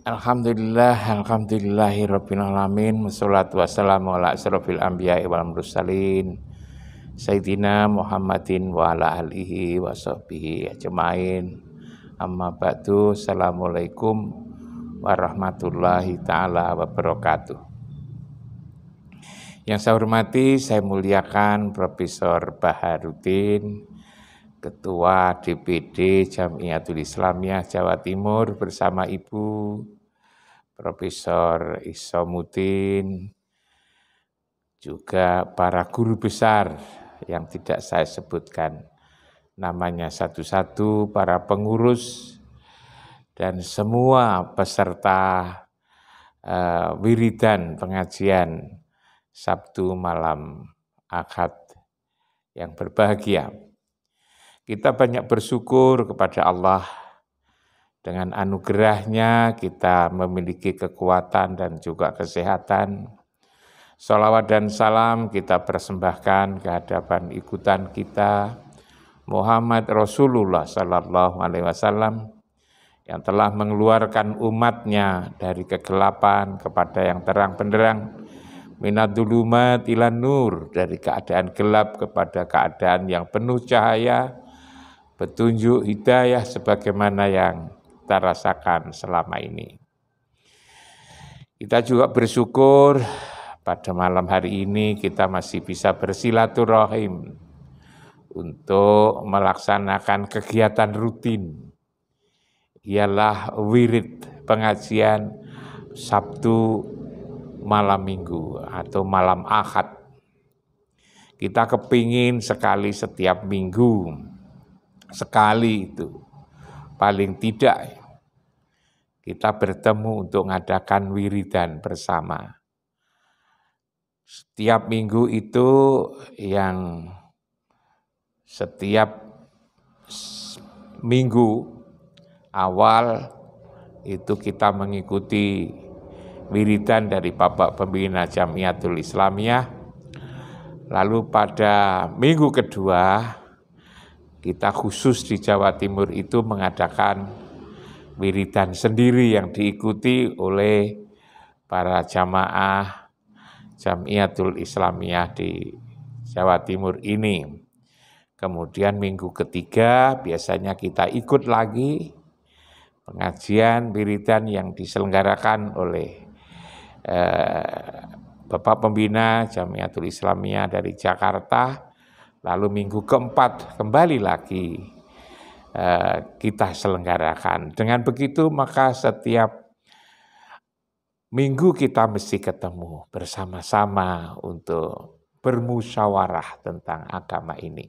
Alhamdulillahirabbil alamin, wassalatu wassalamu ala asyrofil anbiya'i wal mursalin Sayyidina Muhammadin wa ala alihi wa sahbihi ajmain. Amma ba'du, assalamualaikum warahmatullahi ta'ala wabarakatuh. Yang saya hormati, saya muliakan Profesor Baharudin, Ketua DPD Jamiatul Islamiyah Jawa Timur bersama Ibu Profesor Isomuddin, juga para guru besar yang tidak saya sebutkan namanya satu-satu, para pengurus, dan semua peserta wiridan pengajian Sabtu malam Ahad yang berbahagia. Kita banyak bersyukur kepada Allah. Dengan anugerahnya kita memiliki kekuatan dan juga kesehatan. Shalawat dan salam kita persembahkan ke hadapan ikutan kita Muhammad Rasulullah Sallallahu Alaihi Wasallam yang telah mengeluarkan umatnya dari kegelapan kepada yang terang benderang, minadzulumat ilan nur, dari keadaan gelap kepada keadaan yang penuh cahaya, petunjuk hidayah sebagaimana yang kita rasakan selama ini. Kita juga bersyukur pada malam hari ini kita masih bisa bersilaturahim untuk melaksanakan kegiatan rutin, ialah wirid pengajian Sabtu malam Minggu atau malam Ahad. Kita kepingin sekali setiap minggu, sekali itu paling tidak kita bertemu untuk mengadakan wiridan bersama. Setiap minggu itu yang setiap minggu awal itu kita mengikuti wiridan dari Bapak Pembina Jamiatul Islamiyah. Lalu pada minggu kedua kita khusus di Jawa Timur itu mengadakan wiridan sendiri yang diikuti oleh para jamaah Jamiatul Islamiyah di Jawa Timur ini. Kemudian minggu ketiga biasanya kita ikut lagi pengajian wiridan yang diselenggarakan oleh Bapak Pembina Jamiatul Islamiyah dari Jakarta. Lalu minggu keempat kembali lagi kita selenggarakan. Dengan begitu maka setiap minggu kita mesti ketemu bersama-sama untuk bermusyawarah tentang agama ini.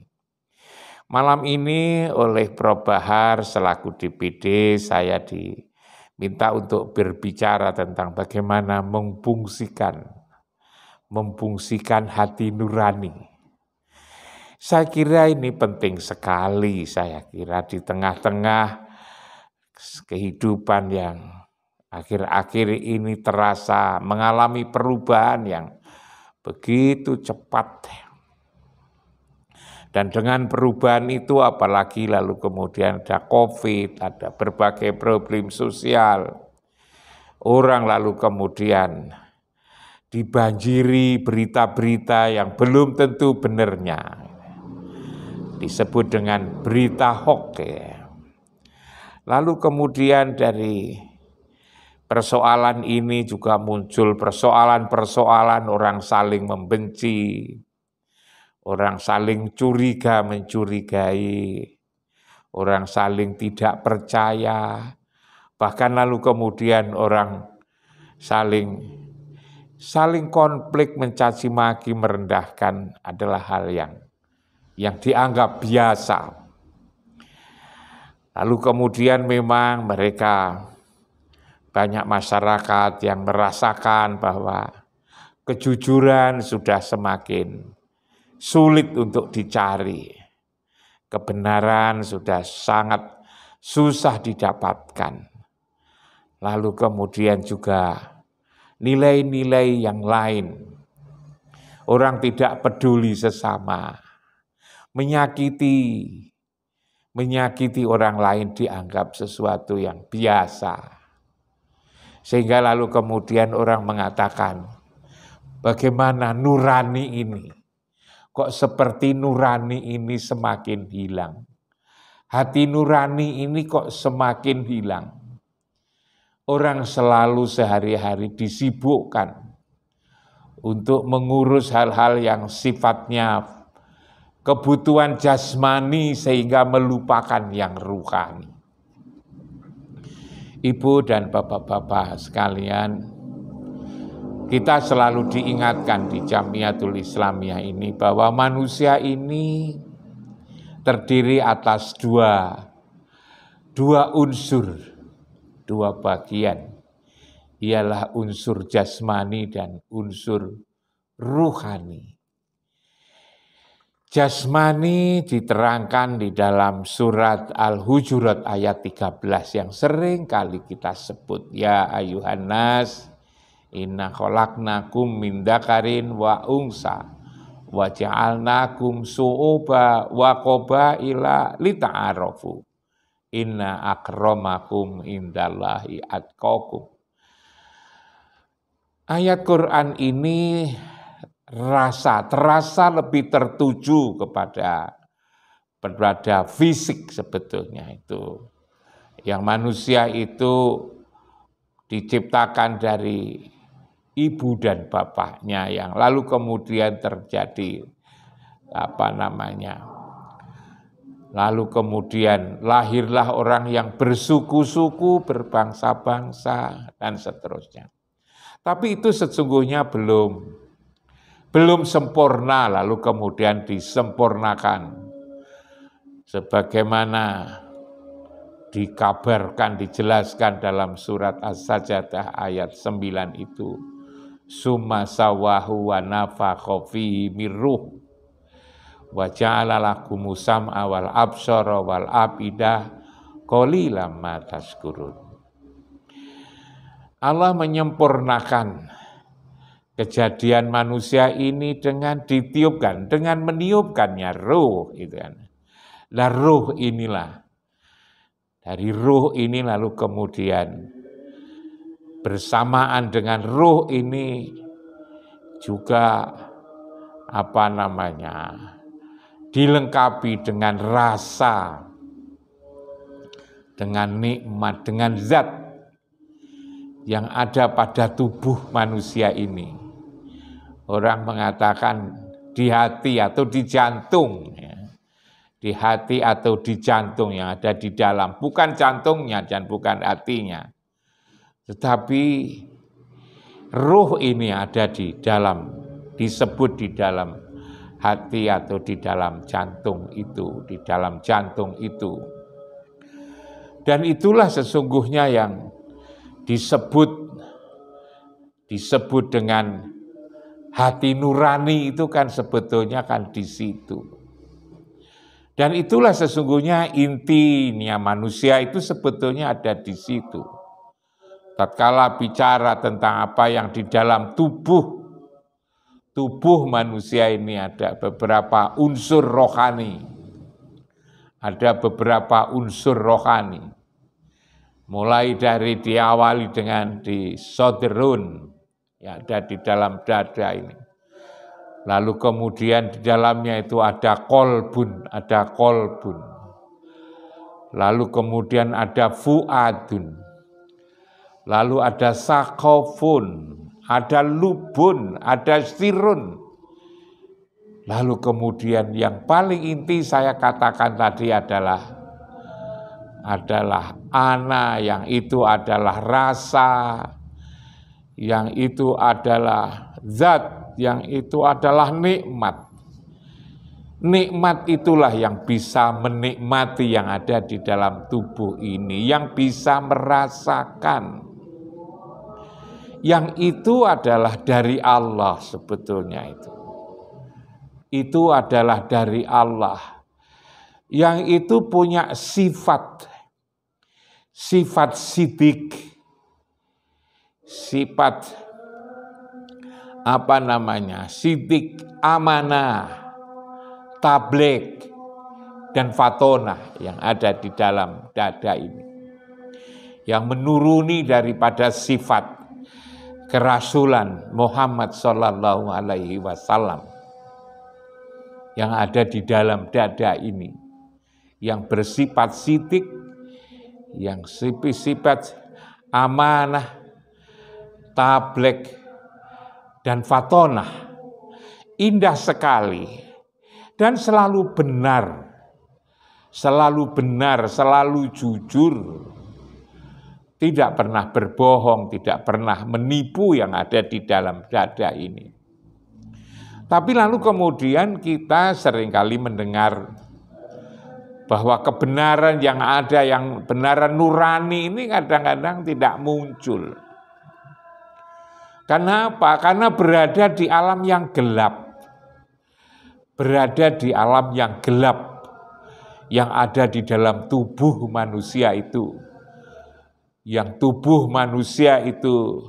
Malam ini oleh Prof. Bahar selaku DPD saya diminta untuk berbicara tentang bagaimana memfungsikan hati nurani. Saya kira ini penting sekali, saya kira di tengah-tengah kehidupan yang akhir-akhir ini terasa mengalami perubahan yang begitu cepat. Dan dengan perubahan itu apalagi lalu kemudian ada COVID, ada berbagai problem sosial. Orang lalu kemudian dibanjiri berita-berita yang belum tentu benarnya. Disebut dengan berita hoax. Lalu kemudian dari persoalan ini juga muncul persoalan-persoalan orang saling membenci, orang saling curiga mencurigai, orang saling tidak percaya, bahkan lalu kemudian orang saling konflik, mencaci maki, merendahkan adalah hal yang dianggap biasa. Lalu kemudian memang mereka banyak masyarakat yang merasakan bahwa kejujuran sudah semakin sulit untuk dicari. Kebenaran sudah sangat susah didapatkan. Lalu kemudian juga nilai-nilai yang lain. Orang tidak peduli sesama. Menyakiti orang lain dianggap sesuatu yang biasa. Sehingga lalu kemudian orang mengatakan, bagaimana nurani ini? Kok seperti nurani ini semakin hilang? Hati nurani ini kok semakin hilang? Orang selalu sehari-hari disibukkan untuk mengurus hal-hal yang sifatnya kebutuhan jasmani sehingga melupakan yang ruhani. Ibu dan bapak-bapak sekalian, kita selalu diingatkan di Jamiatul Islamiyah ini bahwa manusia ini terdiri atas dua unsur, dua bagian, ialah unsur jasmani dan unsur ruhani. Jasmani diterangkan di dalam surat Al-Hujurat ayat 13 yang sering kali kita sebut. Ya ayuhan nas, inna khalaqnakum min dzakarin wa unsa wa ja'alnakum su'uba wa qabaila lita'arafu. Inna akramakum indallahi atqakum. Ayat Quran ini terasa lebih tertuju kepada fisik sebetulnya itu. Yang manusia itu diciptakan dari ibu dan bapaknya yang lalu kemudian terjadi lalu kemudian lahirlah orang yang bersuku-suku, berbangsa-bangsa dan seterusnya. Tapi itu sesungguhnya belum sempurna, lalu kemudian disempurnakan. Sebagaimana dikabarkan, dijelaskan dalam surat As-Sajdah ayat 9 itu. Summa sawahu wa nafakha fihi mir ruh wa ja'ala lakumus sam'a wal absara wal afidah qalilan ma tashkurun. Allah menyempurnakan kejadian manusia ini dengan ditiupkan, dengan meniupkannya ruh, itu kan. Nah, ruh inilah, dari ruh ini lalu kemudian bersamaan dengan ruh ini juga dilengkapi dengan rasa, dengan nikmat, dengan zat yang ada pada tubuh manusia ini. Orang mengatakan di hati atau di jantung, ya. Di hati atau di jantung yang ada di dalam, bukan jantungnya dan bukan hatinya, tetapi ruh ini ada di dalam, disebut di dalam hati atau di dalam jantung itu, di dalam jantung itu. Dan itulah sesungguhnya yang disebut dengan hati nurani itu kan sebetulnya kan di situ. Dan itulah sesungguhnya intinya manusia itu sebetulnya ada di situ. Tatkala bicara tentang apa yang di dalam tubuh manusia ini ada beberapa unsur rohani. Ada beberapa unsur rohani. Mulai dari diawali dengan di sodrun, yang ada di dalam dada ini. Lalu kemudian di dalamnya itu ada kolbun. Lalu kemudian ada fuadun. Lalu ada sakofun, ada lubun, ada sirun. Lalu kemudian yang paling inti saya katakan tadi adalah ana, yang itu adalah rasa, yang itu adalah zat, yang itu adalah nikmat. Nikmat itulah yang bisa menikmati yang ada di dalam tubuh ini, yang bisa merasakan. Yang itu adalah dari Allah sebetulnya itu. Itu adalah dari Allah. Yang itu punya sifat sidik, sifat sidik, amanah, tabligh, dan fatonah yang ada di dalam dada ini. yang menuruni daripada sifat kerasulan Muhammad Sallallahu Alaihi Wasallam yang ada di dalam dada ini, yang bersifat sidik, yang sifat amanah, tablek, dan fatonah. Indah sekali dan selalu benar, selalu jujur, tidak pernah berbohong, tidak pernah menipu yang ada di dalam dada ini. Tapi lalu kemudian kita seringkali mendengar bahwa kebenaran yang ada, yang benaran nurani ini kadang-kadang tidak muncul. Karena apa? Karena berada di alam yang gelap. Berada di alam yang gelap yang ada di dalam tubuh manusia itu. Yang tubuh manusia itu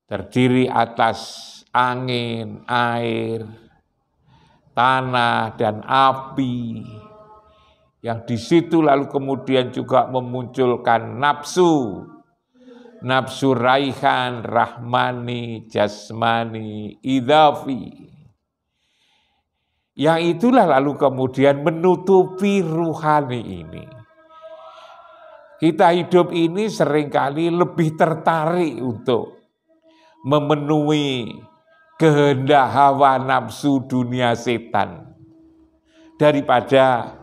terdiri atas angin, air, tanah, dan api. Yang di situ lalu kemudian juga memunculkan nafsu. Nafsu raihan, rahmani, jasmani, idhafi. Yang itulah lalu kemudian menutupi ruhani ini. Kita hidup ini seringkali lebih tertarik untuk memenuhi kehendak hawa nafsu dunia setan daripada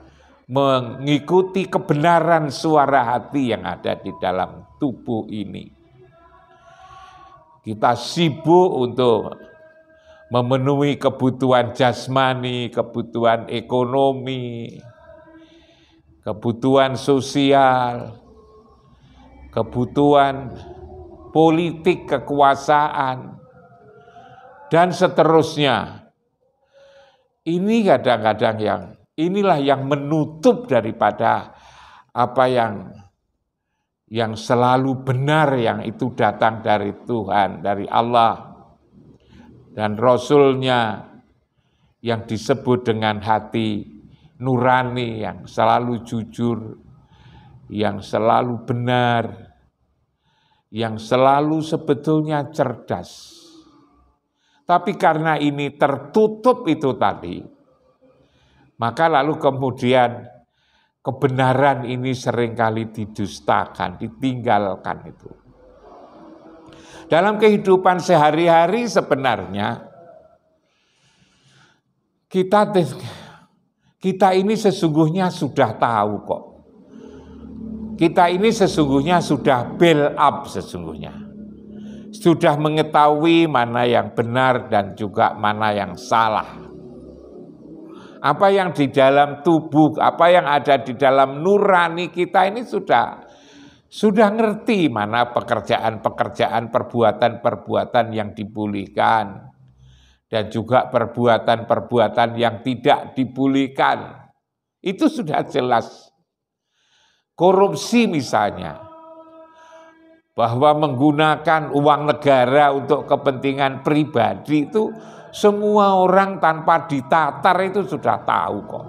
mengikuti kebenaran suara hati yang ada di dalam tubuh ini. Kita sibuk untuk memenuhi kebutuhan jasmani, kebutuhan ekonomi, kebutuhan sosial, kebutuhan politik, kekuasaan, dan seterusnya. Ini kadang-kadang inilah yang menutup daripada apa yang selalu benar, yang itu datang dari Tuhan, dari Allah dan Rasul-Nya, yang disebut dengan hati nurani, yang selalu jujur, yang selalu benar, yang selalu sebetulnya cerdas. Tapi karena ini tertutup itu tadi, maka lalu kemudian kebenaran ini seringkali didustakan, ditinggalkan itu. Dalam kehidupan sehari-hari sebenarnya kita ini sesungguhnya sudah tahu kok. Kita ini sesungguhnya sudah build up sesungguhnya. Sudah mengetahui mana yang benar dan juga mana yang salah. Apa yang di dalam tubuh, apa yang ada di dalam nurani kita ini sudah ngerti mana pekerjaan-pekerjaan, perbuatan-perbuatan yang dibolehkan dan juga perbuatan-perbuatan yang tidak dibolehkan. Itu sudah jelas. Korupsi misalnya, bahwa menggunakan uang negara untuk kepentingan pribadi itu semua orang tanpa ditatar itu sudah tahu kok.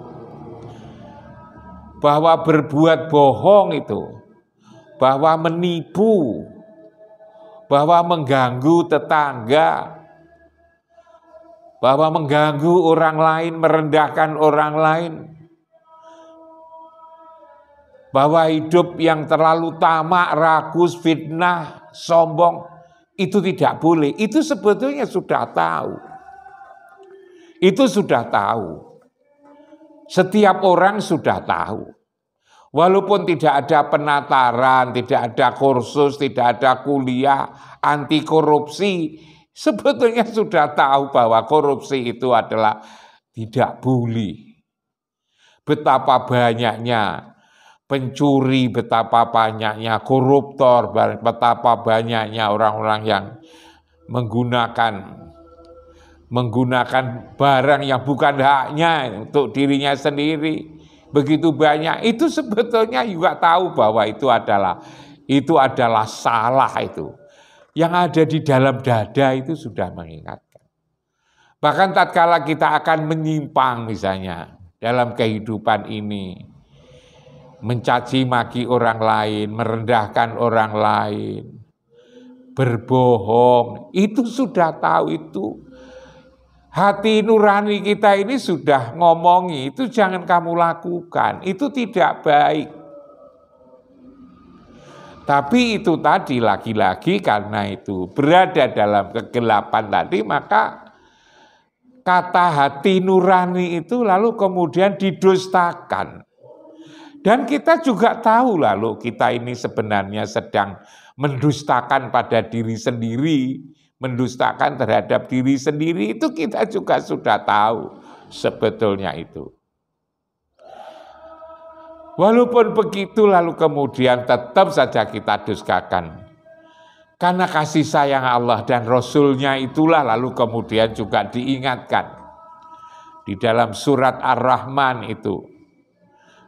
Bahwa berbuat bohong itu, bahwa menipu, bahwa mengganggu tetangga, bahwa mengganggu orang lain, merendahkan orang lain, bahwa hidup yang terlalu tamak, rakus, fitnah, sombong, itu tidak boleh. Itu sebetulnya sudah tahu. Itu sudah tahu. Setiap orang sudah tahu. Walaupun tidak ada penataran, tidak ada kursus, tidak ada kuliah anti korupsi, sebetulnya sudah tahu bahwa korupsi itu adalah tidak boleh. Betapa banyaknya pencuri, betapa banyaknya koruptor, betapa banyaknya orang-orang yang menggunakan barang yang bukan haknya untuk dirinya sendiri. Begitu banyak, itu sebetulnya juga tahu bahwa itu adalah salah itu. Yang ada di dalam dada itu sudah mengingatkan. Bahkan tatkala kita akan menyimpang misalnya dalam kehidupan ini, mencaci maki orang lain, merendahkan orang lain, berbohong, itu sudah tahu itu. Hati nurani kita ini sudah ngomongi, itu jangan kamu lakukan, itu tidak baik. Tapi itu tadi lagi-lagi karena itu berada dalam kegelapan tadi, maka kata hati nurani itu lalu kemudian didustakan. Dan kita juga tahu lalu kita ini sebenarnya sedang mendustakan pada diri sendiri, mendustakan terhadap diri sendiri, itu kita juga sudah tahu sebetulnya itu. Walaupun begitu lalu kemudian tetap saja kita dustakan. Karena kasih sayang Allah dan Rasul-Nya itulah lalu kemudian juga diingatkan. Di dalam surat Ar-Rahman itu,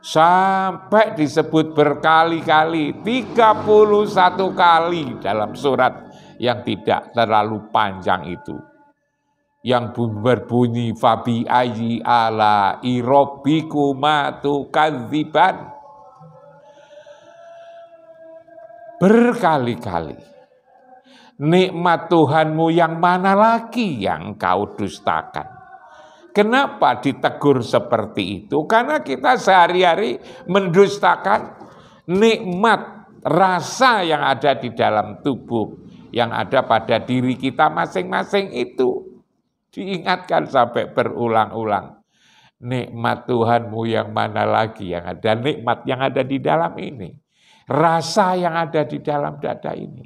sampai disebut berkali-kali, 31 kali dalam surat yang tidak terlalu panjang itu, yang berbunyi fabi ayyi ala rabbikuma tukadziban, berkali-kali. Nikmat Tuhanmu yang mana lagi yang kau dustakan? Kenapa ditegur seperti itu? Karena kita sehari-hari mendustakan nikmat rasa yang ada di dalam tubuh, yang ada pada diri kita masing-masing itu. Diingatkan sampai berulang-ulang. Nikmat Tuhanmu yang mana lagi yang ada? Nikmat yang ada di dalam ini. Rasa yang ada di dalam dada ini.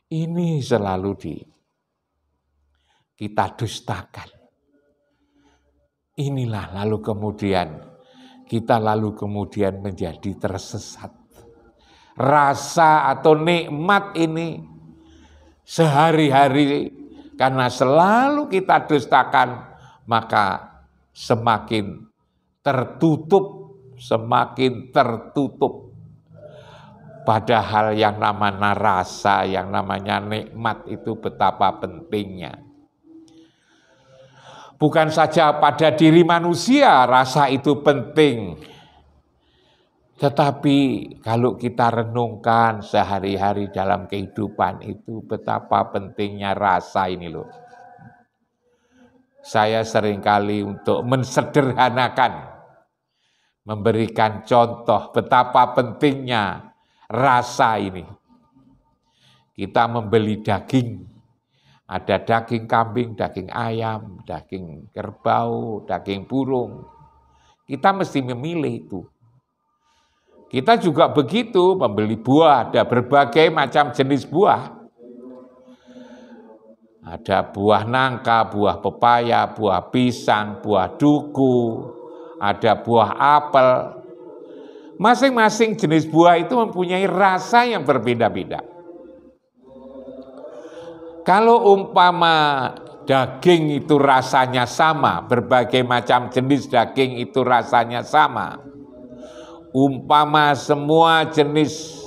Ini selalu kita dustakan. Inilah lalu kemudian kita menjadi tersesat. Rasa atau nikmat ini sehari-hari karena selalu kita dustakan, maka semakin tertutup. Padahal yang namanya rasa, yang namanya nikmat itu betapa pentingnya. Bukan saja pada diri manusia rasa itu penting, tetapi kalau kita renungkan sehari-hari dalam kehidupan itu betapa pentingnya rasa ini loh. Saya seringkali untuk mensederhanakan, memberikan contoh betapa pentingnya rasa ini. Kita membeli daging. Ada daging kambing, daging ayam, daging kerbau, daging burung. Kita mesti memilih itu. Kita juga begitu membeli buah, ada berbagai macam jenis buah. Ada buah nangka, buah pepaya, buah pisang, buah duku, ada buah apel. Masing-masing jenis buah itu mempunyai rasa yang berbeda-beda. Kalau umpama daging itu rasanya sama, berbagai macam jenis daging itu rasanya sama, umpama semua jenis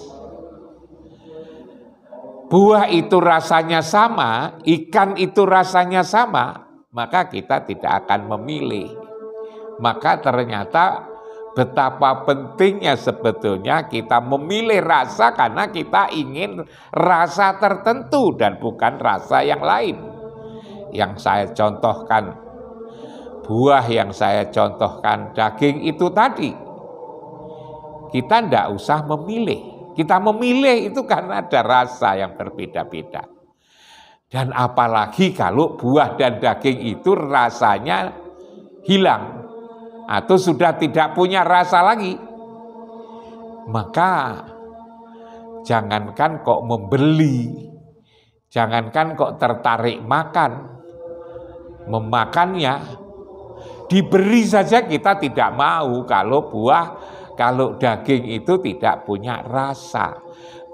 buah itu rasanya sama, ikan itu rasanya sama, maka kita tidak akan memilih. Maka ternyata betapa pentingnya sebetulnya kita memilih rasa karena kita ingin rasa tertentu dan bukan rasa yang lain. Yang saya contohkan, buah yang saya contohkan, daging itu tadi. Kita tidak usah memilih. Kita memilih itu karena ada rasa yang berbeda-beda. Dan apalagi kalau buah dan daging itu rasanya hilang atau sudah tidak punya rasa lagi, maka jangankan kok membeli, jangankan kok tertarik memakannya, diberi saja kita tidak mau kalau daging itu tidak punya rasa.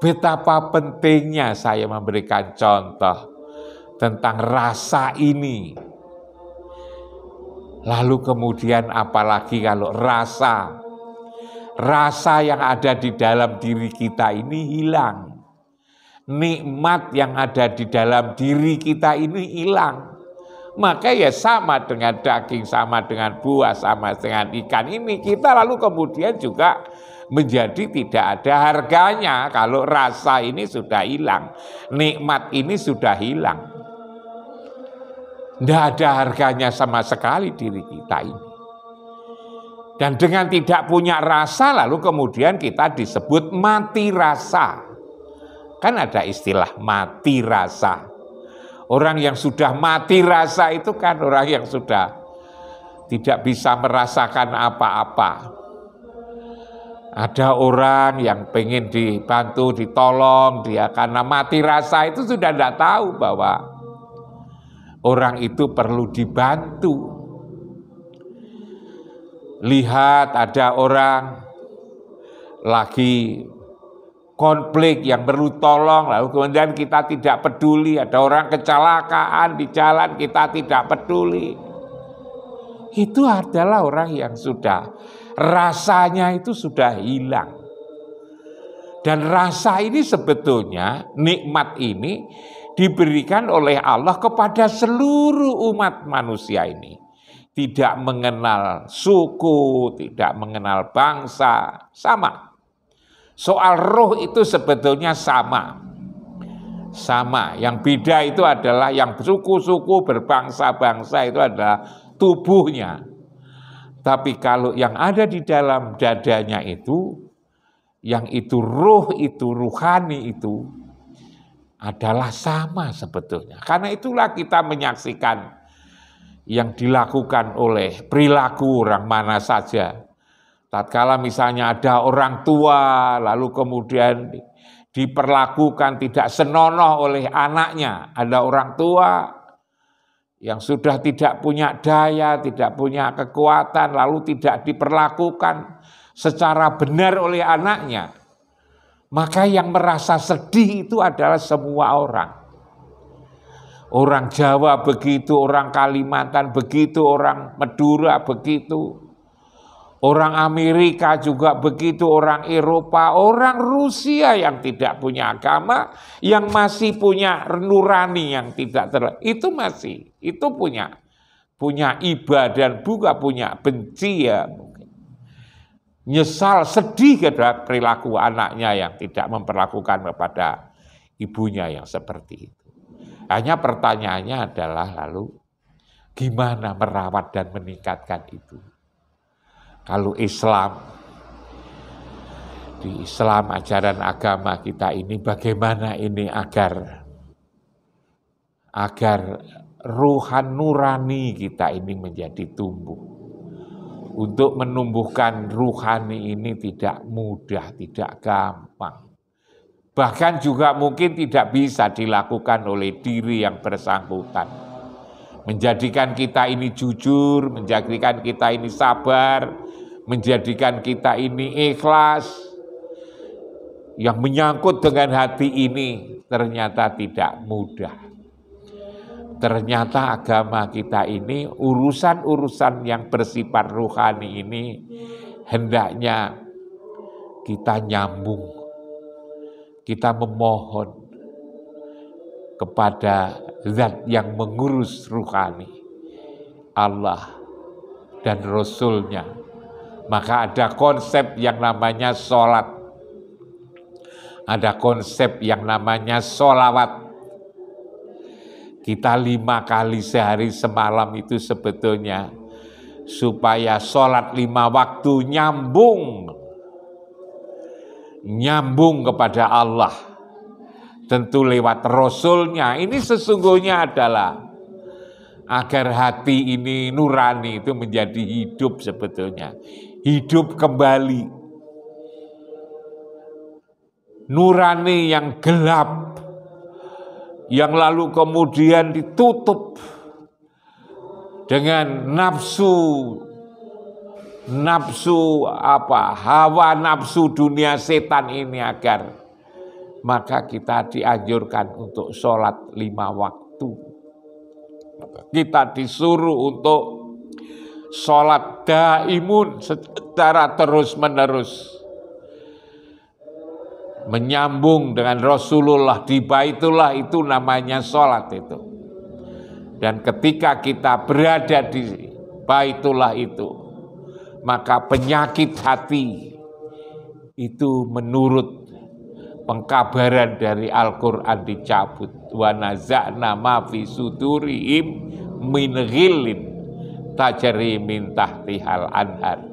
Betapa pentingnya saya memberikan contoh tentang rasa ini. Lalu kemudian apalagi kalau rasa yang ada di dalam diri kita ini hilang. Nikmat yang ada di dalam diri kita ini hilang. Maka ya sama dengan daging, sama dengan buah, sama dengan ikan ini, kita lalu kemudian juga menjadi tidak ada harganya kalau rasa ini sudah hilang, nikmat ini sudah hilang. Tidak ada harganya sama sekali diri kita ini. Dan dengan tidak punya rasa lalu kemudian kita disebut mati rasa. Kan ada istilah mati rasa. Orang yang sudah mati rasa itu kan orang yang sudah tidak bisa merasakan apa-apa. Ada orang yang pengen dibantu, ditolong, dia karena mati rasa itu sudah tidak tahu bahwa orang itu perlu dibantu. Lihat ada orang lagi konflik yang perlu tolong, lalu kemudian kita tidak peduli, ada orang kecelakaan di jalan, kita tidak peduli. Itu adalah orang yang sudah, rasanya itu sudah hilang. Dan rasa ini sebetulnya, nikmat ini diberikan oleh Allah kepada seluruh umat manusia ini. Tidak mengenal suku, tidak mengenal bangsa, sama. Soal roh itu sebetulnya sama. Sama, yang beda itu adalah yang suku-suku berbangsa-bangsa itu adalah tubuhnya. Tapi kalau yang ada di dalam dadanya itu, yang itu roh itu, ruhani itu, adalah sama sebetulnya. Karena itulah kita menyaksikan yang dilakukan oleh perilaku orang mana saja. Tatkala misalnya ada orang tua, lalu kemudian diperlakukan tidak senonoh oleh anaknya. Ada orang tua yang sudah tidak punya daya, tidak punya kekuatan, lalu tidak diperlakukan secara benar oleh anaknya. Maka yang merasa sedih itu adalah semua orang. Orang Jawa begitu, orang Kalimantan begitu, orang Madura begitu, orang Amerika juga begitu, orang Eropa, orang Rusia yang tidak punya agama, yang masih punya nurani yang tidak itu masih, itu punya iba dan juga punya benci ya mungkin. Nyesal, sedih kepada perilaku anaknya yang tidak memperlakukan kepada ibunya yang seperti itu. Hanya pertanyaannya adalah lalu gimana merawat dan meningkatkan itu. Kalau Islam, di Islam ajaran agama kita ini bagaimana ini agar ruhan nurani kita ini menjadi tumbuh. Untuk menumbuhkan ruhani ini tidak mudah, tidak gampang. Bahkan juga mungkin tidak bisa dilakukan oleh diri yang bersangkutan. Menjadikan kita ini jujur, menjadikan kita ini sabar, menjadikan kita ini ikhlas. Yang menyangkut dengan hati ini ternyata tidak mudah. Ternyata agama kita ini, urusan-urusan yang bersifat ruhani ini, hendaknya kita nyambung. Kita memohon kepada zat yang mengurus ruhani, Allah dan Rasul-Nya. Maka ada konsep yang namanya sholat, ada konsep yang namanya sholawat. Kita 5 kali sehari semalam itu sebetulnya supaya sholat 5 waktu nyambung kepada Allah, tentu lewat Rasul-Nya. Ini sesungguhnya adalah agar hati ini nurani itu menjadi hidup sebetulnya, hidup kembali. Nurani yang gelap, yang lalu kemudian ditutup dengan hawa nafsu dunia setan ini, agar maka kita dianjurkan untuk sholat 5 waktu. Kita disuruh untuk sholat daimun secara terus-menerus. Menyambung dengan Rasulullah di Baitullah, itu namanya sholat itu. Dan ketika kita berada di Baitullah itu, maka penyakit hati itu menurut pengkabaran dari Al-Quran dicabut. Wa naza'na ma fi sudurihim min ghillin tajri min tahtihal anhar.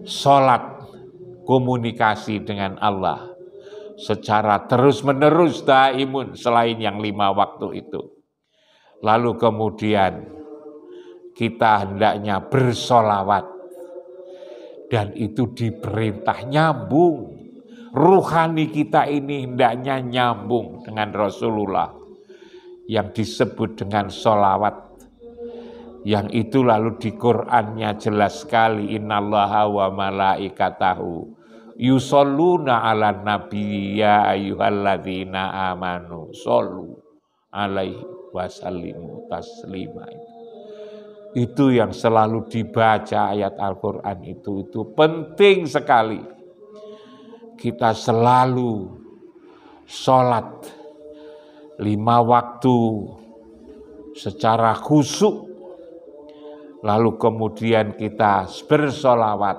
Salat, komunikasi dengan Allah secara terus-menerus daimun selain yang 5 waktu itu. Lalu kemudian kita hendaknya bersolawat, dan itu diperintah nyambung. Ruhani kita ini hendaknya nyambung dengan Rasulullah yang disebut dengan solawat. Yang itu lalu di Qur'annya jelas sekali, innallaha wa malaikatahu yusholluna ala nabi ya ayyuhalladzina amanu shollu alaihi wasallimu taslima. Itu yang selalu dibaca ayat Al-Quran itu penting sekali. Kita selalu sholat 5 waktu secara khusyuk, lalu kemudian kita bersolawat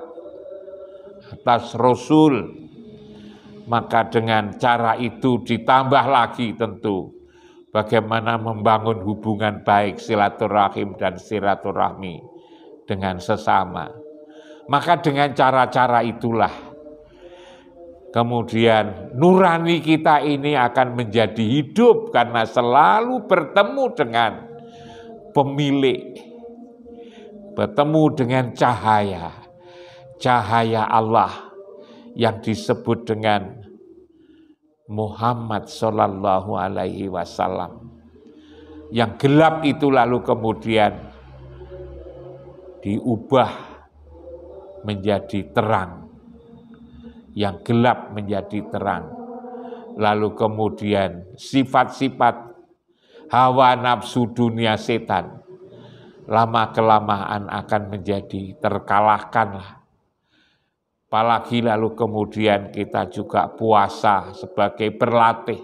atas Rasul. Maka dengan cara itu ditambah lagi tentu bagaimana membangun hubungan baik, silaturahim dan silaturahmi dengan sesama. Maka dengan cara-cara itulah kemudian nurani kita ini akan menjadi hidup karena selalu bertemu dengan pemilik, bertemu dengan cahaya Allah yang disebut dengan Muhammad Sallallahu Alaihi Wasallam. Yang gelap itu lalu kemudian diubah menjadi terang. Yang gelap menjadi terang. Lalu kemudian sifat-sifat hawa nafsu dunia setan lama-kelamaan akan menjadi terkalahkanlah. Apalagi lalu kemudian kita juga puasa sebagai berlatih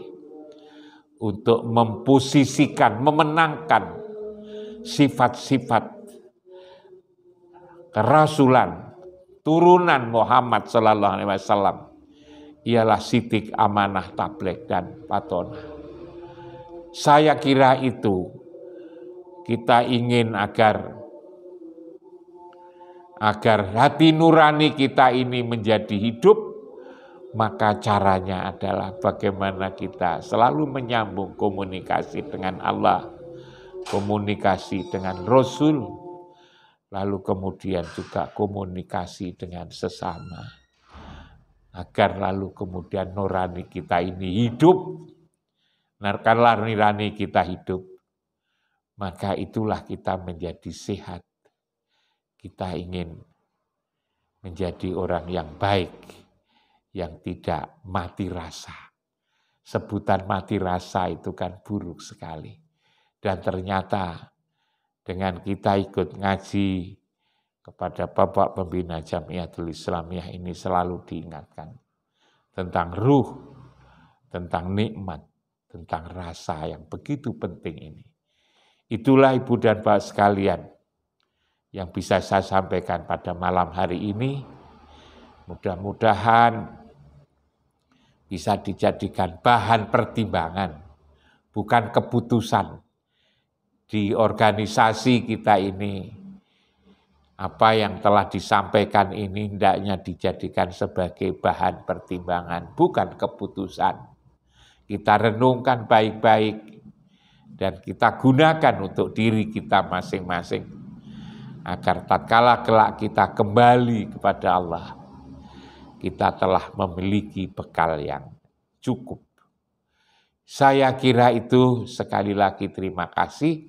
untuk memposisikan, memenangkan sifat-sifat kerasulan turunan Muhammad Sallallahu Alaihi Wasallam, ialah sidik, amanah, tabligh dan patonah. Saya kira itu kita ingin agar hati nurani kita ini menjadi hidup, maka caranya adalah bagaimana kita selalu menyambung komunikasi dengan Allah, komunikasi dengan Rasul, lalu kemudian juga komunikasi dengan sesama. Agar lalu kemudian nurani kita ini hidup. Karena nurani kita hidup, maka itulah kita menjadi sehat. Kita ingin menjadi orang yang baik, yang tidak mati rasa. Sebutan mati rasa itu kan buruk sekali. Dan ternyata dengan kita ikut ngaji kepada Bapak Pembina Jamiatul Islamiyah ini selalu diingatkan tentang ruh, tentang nikmat, tentang rasa yang begitu penting ini. Itulah Ibu dan Bapak sekalian yang bisa saya sampaikan pada malam hari ini. Mudah-mudahan bisa dijadikan bahan pertimbangan, bukan keputusan di organisasi kita ini. Apa yang telah disampaikan ini hendaknya dijadikan sebagai bahan pertimbangan, bukan keputusan. Kita renungkan baik-baik dan kita gunakan untuk diri kita masing-masing. Agar tatkala kelak kita kembali kepada Allah, kita telah memiliki bekal yang cukup. Saya kira itu. Sekali lagi terima kasih.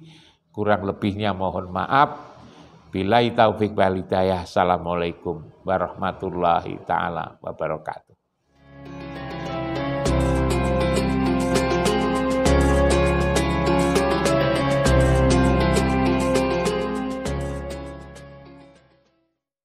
Kurang lebihnya mohon maaf. Billahi taufik wal hidayah. Assalamualaikum warahmatullahi taala wabarakatuh.